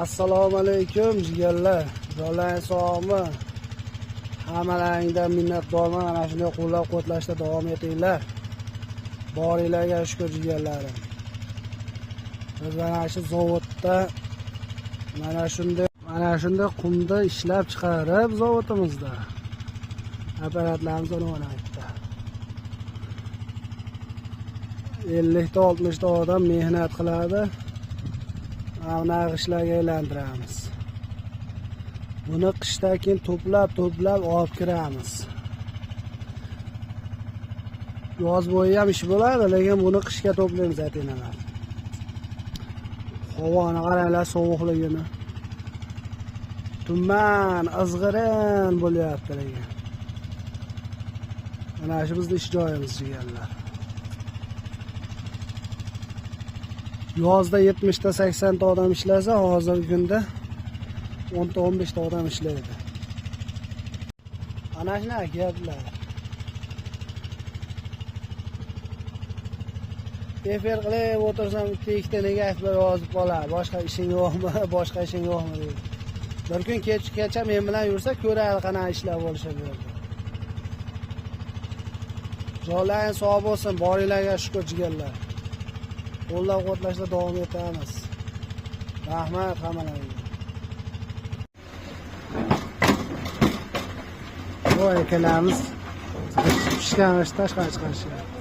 Assalomu alaykum jigarlar. Joylaring sog'mi? Hammalaringdan minnatdorman. Mana shunday qo'llab-quvvatlashda davom etinglar. Boringlarga shukr jigarlarim. Biz mana shu zavodda mana shunday qumda ishlab chiqarib zavodimizda apparatlarimiz o'rnatdi. 50 ta 60 ta odam mehnat qiladi. Mana g'ishlarga aylantiramiz. Buni qishdan keyin to'plab olib kiramiz. Yoz bo'yi ham ish bo'ladi, lekin buni qishga to'playmiz aytinalar. Havoni qaranglar, sovuqligini. Tuman, izg'irin bo'lyapti lekin. Mana shu bizning ish joyimiz jigarlar. Yozda 70 ta 80 ta odam ishlasa, hozirgi kunda 10 ta 15 ta odam ishlaydi. Ana shunaqa gaplar. Tefer qilib o'tirsam, ikkita negativ yozib qolar. Boshqa ishing yo'qmi? Boshqa ishing yo'qmi deydi. Bir kun kecha men bilan yursa, ko'radi qanaqa ishlar bo'lishib berdi. Joylaring sog' bo'lsin, boringlarga shukr jigarlar. Qo'llab-quvvatlashda davom etamiz. Rahmat hammalaringga. Voy akalarimiz pishgan tashqari chiqarishgan.